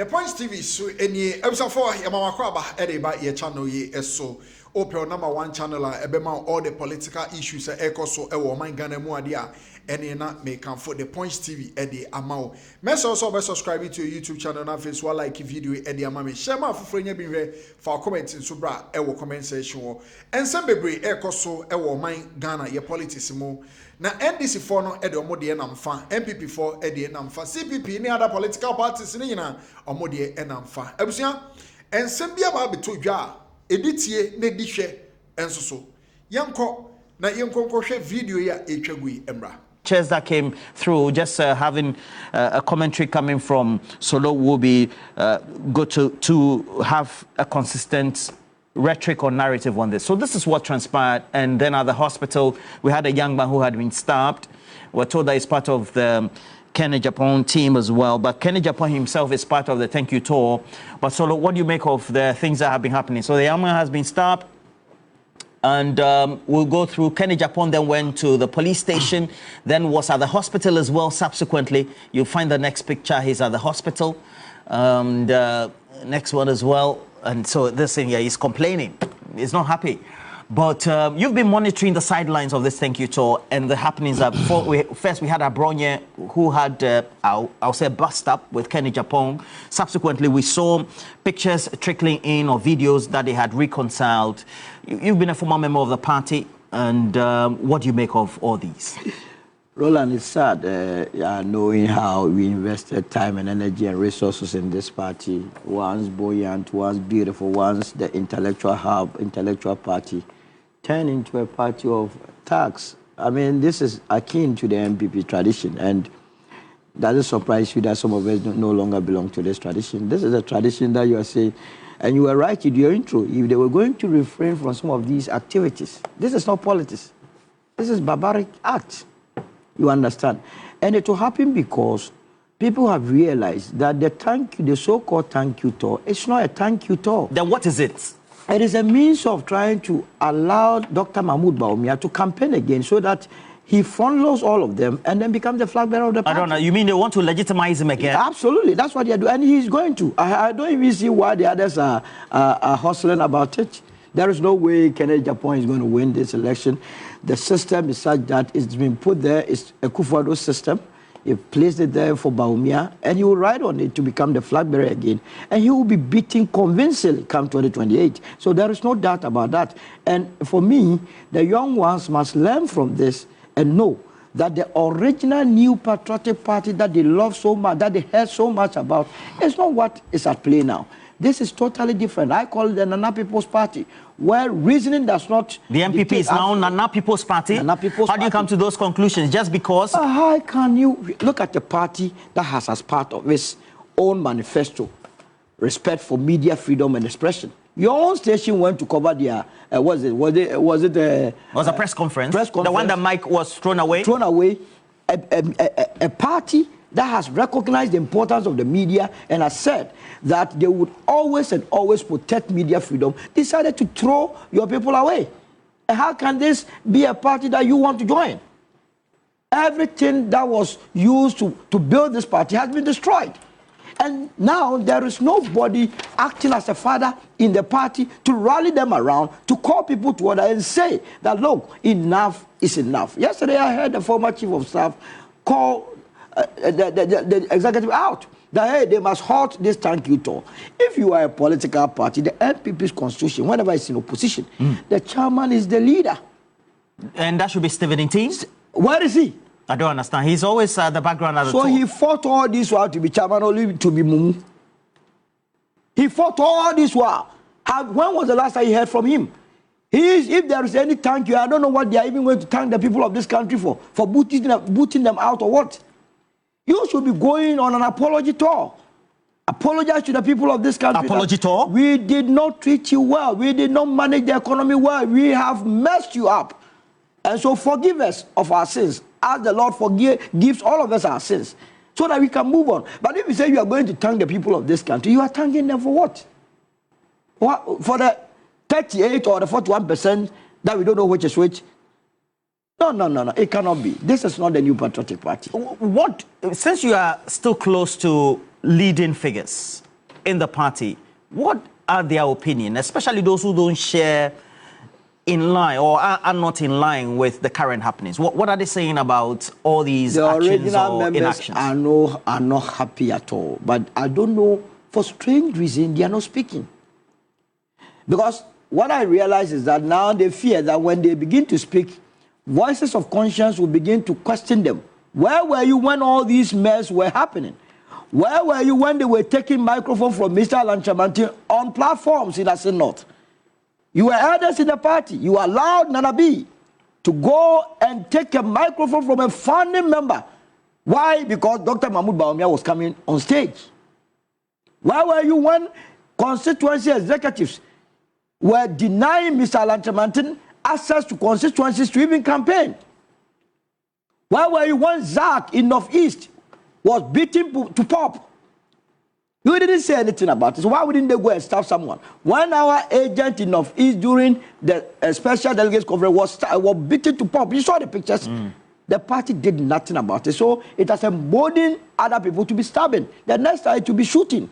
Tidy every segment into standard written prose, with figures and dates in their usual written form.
The Points TV so any episode 4 Yamama Kwaba Edeba ye channel ye so open number 1 channel ebema all the political issues eko so ewo man Ghana mu ade a ene na make am for the Points TV ede amao. Mess also be subscribe to your YouTube channel na Facebook like video ede amame. Share ma foforo nya bi hwe for comment so bra ewo comment section wo. Ensem bebre eko so ewo man Ghana ye politics mu. Na NDC for no ede omo de namfa, MPP for ede namfa, CPP ni other political parties ni nyina omo de namfa. Ebusua ensem bia ba beto dwa editie na dihwe ensoso. Yanko na yanko hwe video ya etwagui emra. Chairs that came through, just having a commentary coming from Solo will be good to have a consistent rhetoric or narrative on this. So this is what transpired. And then at the hospital, we had a young man who had been stabbed. We're told that he's part of the Kenny Japan team as well. But Kenny Japan himself is part of the thank you tour. But Solo, what do you make of the things that have been happening? So the young man has been stabbed. And we'll go through. Kenny Japan then went to the police station, then was at the hospital as well. Subsequently, you'll find the next picture. He's at the hospital. And next one as well. And so this thing here, he's complaining. He's not happy. But you've been monitoring the sidelines of this thank you tour and the happenings. First, we had Àpology, who had, I'll say, bust up with Kenny Japan. Subsequently, we saw pictures trickling in or videos that they had reconciled. You've been a former member of the party, and what do you make of all these? Roland, it's sad knowing how we invested time and energy and resources in this party. Once buoyant, once beautiful, once the intellectual hub, intellectual party, turned into a party of thugs. I mean, this is akin to the NPP tradition, and doesn't surprise you that some of us no longer belong to this tradition. This is a tradition that you are saying, and you were right in your intro, if they were going to refrain from some of these activities. This is not politics. This is barbaric act. You understand? And it will happen because people have realized that the so-called thank you tour, it's not a thank you tour. Then what is it? It is a means of trying to allow Dr. Bawumia to campaign again so that he fondles all of them and then becomes the flag bearer of the party. I don't know. You mean they want to legitimize him again? Absolutely. That's what they are doing. And he's going to. I don't even see why the others are hustling about it. There is no way Kenny Japan is going to win this election. The system is such that it's been put there. It's a Kufuor system. He placed it there for Bawumia, and he will ride on it to become the flag bearer again. And he will be beaten convincingly come 2028. So there is no doubt about that. And for me, the young ones must learn from this and know that the original new patriotic party that they love so much, that they heard so much about, is not what is at play now. This is totally different. I call it the Nana People's Party, where reasoning does not... The MPP is now Nana People's Party? Nana People's How do you come to those conclusions? Just because... How can you look at the party that has as part of its own manifesto, respect for media freedom and expression? Your own station went to cover their... was it a press conference? The one that Mike was thrown away? Thrown away. A party that has recognized the importance of the media and has said that they would always and always protect media freedom, decided to throw your people away. And how can this be a party that you want to join? Everything that was used to build this party has been destroyed. And now there is nobody acting as a father in the party to rally them around, to call people to order and say that, look, enough is enough. Yesterday I heard the former chief of staff call the executive out that, hey, they must halt this thank you tour. If you are a political party, the NPP's constitution, whenever it's in opposition, the chairman is the leader. And that should be Stephen Intin? Where is he? I don't understand. He's always the background of the tour. So he fought all this while to be chairman, only to be Mumu. He fought all this while. When was the last time you heard from him? If there is any thank you, I don't know what they are even going to thank the people of this country for booting them out or what. You should be going on an apology tour. Apologize to the people of this country. Apology tour? We did not treat you well. We did not manage the economy well. We have messed you up. And so forgive us of our sins, as the Lord gives all of us our sins, so that we can move on. But if you say you are going to thank the people of this country, you are thanking them for what? For the 38 or the 41% that we don't know which is which? No. It cannot be. This is not the new patriotic party. What, since you are still close to leading figures in the party, what are their opinion, especially those who don't share in line or are not in line with the current happenings? What are they saying about all these actions or inactions? Are not happy at all. But I don't know, for strange reason, they are not speaking. Because what I realize is that now they fear that when they begin to speak, voices of conscience will begin to question them. Where were you when all these mess were happening? Where were you when they were taking microphone from Mr. Lanchamantin on platforms in Asin North? You were elders in the party. You allowed Nanabi to go and take a microphone from a founding member. Why? Because Dr. Mahmoud Bawumia was coming on stage. Where were you when constituency executives were denying Mr. Lanchamantin access to constituencies to even campaign? Where were you when Zach in Northeast was beaten to pop? You didn't say anything about it. So why wouldn't they go and stop someone? 1 hour agent in Northeast during the special delegates conference was beaten to pop. You saw the pictures. The party did nothing about it. So it has emboldened other people to be stabbing. The next time to be shooting.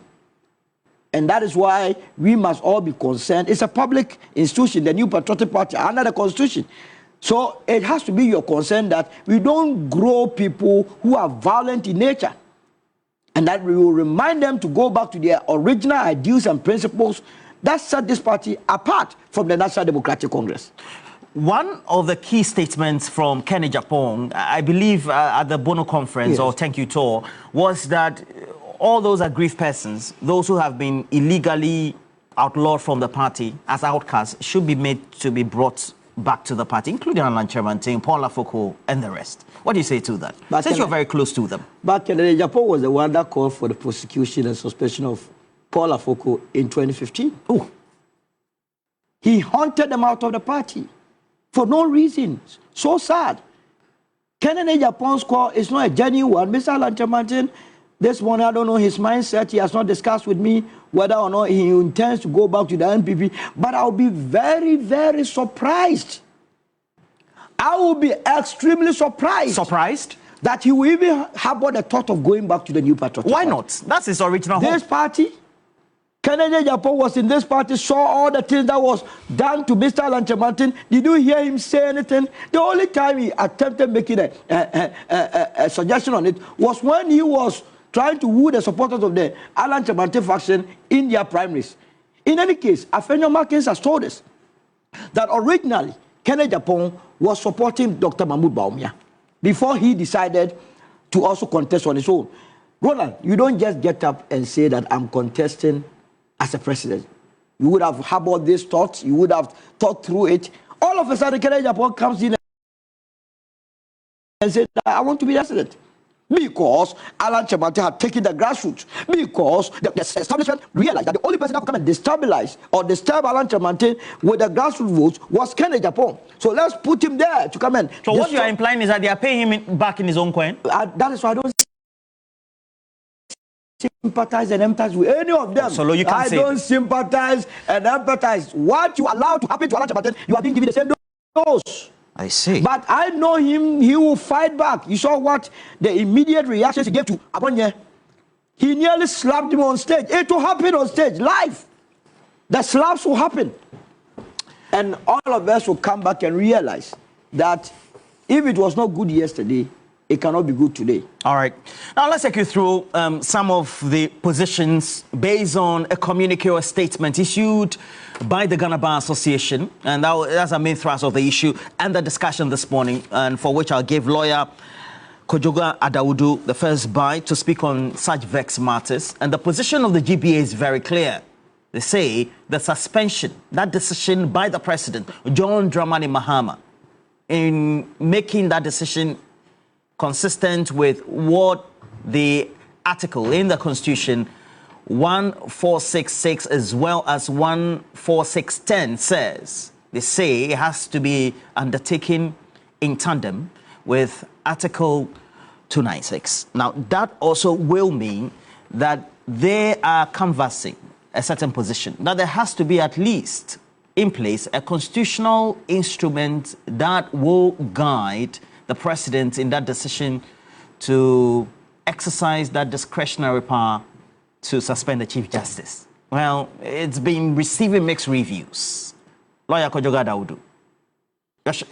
And that is why we must all be concerned. It's a public institution, the New Patriotic Party, under the Constitution. So it has to be your concern that we don't grow people who are violent in nature. And that we will remind them to go back to their original ideals and principles that set this party apart from the National Democratic Congress. One of the key statements from Kenny Japong, I believe at the Bono conference, yes, or Thank You Tour, was that all those aggrieved persons, those who have been illegally outlawed from the party as outcasts, should be made to be brought back to the party, including Alan Chairman, Paul Afoko, and the rest. What do you say to that? But since you're very close to them. But Kenny Japong was the one that called for the prosecution and suspension of Paul Afoko in 2015. Oh. He hunted them out of the party for no reason. So sad. Kenny Japong's call is not a genuine one. Mr. Alan Chairman, this morning, I don't know his mindset. He has not discussed with me whether or not he intends to go back to the NPP. But I'll be very, very surprised. I will be extremely surprised. Surprised? That he will even harbor the thought of going back to the New Patriotic Why Party. not? That's his original hope. This party, Kennedy Japong was in this party, saw all the things that was done to Mr. Lanchamantin. Did you hear him say anything? The only time he attempted making a suggestion on it was when he was trying to woo the supporters of the Alan Chairman faction in their primaries. In any case, Afenyo Markins has told us that originally Kennedy Japong was supporting Dr. Mahmoud Bawumia before he decided to also contest on his own. Roland, you don't just get up and say that I'm contesting as a president. You would have harbored these thoughts. You would have thought through it. All of a sudden, Kennedy Japong comes in and says, I want to be president. Because Alan Chairman had taken the grassroots. Because the establishment realized that the only person that could come and destabilize or disturb Alan Chairman with the grassroots votes was Kennedy Japong. So let's put him there to come in. So what you are implying is that they are paying him back in his own coin? That is why I don't sympathize and empathize with any of them. So you can't say I don't sympathize and empathize. What you allow to happen to Alan Chairman, you are being given the same dose. I see. But I know him, he will fight back. You saw what the immediate reactions he gave to Àpology. He nearly slapped him on stage. It will happen on stage, live. The slaps will happen. And all of us will come back and realize that if it was not good yesterday, it cannot be good today. All right. Now let's take you through some of the positions based on a communique or statement issued by the Ghana Bar Association. And that's our main thrust of the issue and the discussion this morning, and for which I'll give lawyer Kojoga Adawudu the first bite to speak on such vexed matters. And the position of the GBA is very clear. They say the suspension, that decision by the president, John Dramani Mahama, in making that decision consistent with what the article in the Constitution 14666 as well as 14610 says. They say it has to be undertaken in tandem with Article 296. Now, that also will mean that they are canvassing a certain position, that there has to be at least in place a constitutional instrument that will guide the president in that decision to exercise that discretionary power to suspend the Chief Justice. Well, it's been receiving mixed reviews. Lawyer Kojoga Daudu,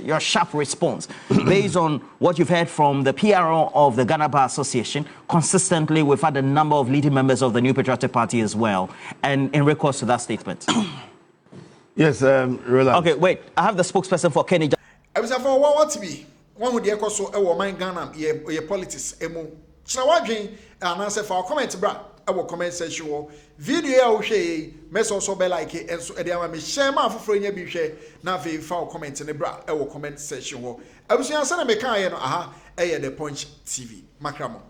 your sharp response based on what you've heard from the PRO of the Ghana Bar Association. Consistently, we've had a number of leading members of the New Patriotic Party as well, and in recourse to that statement. Yes, Roland. Okay, wait. I have the spokesperson for Kenny. I was for what to be one with the echo so Ghana, your politics, emo. Chawagin, and answer for comment, bra. Our comment section video share mess also be like it and so me share my for free be share na ve fa comment in the bra our comment section wo. I was answer me kan no aha the Punch TV makramo.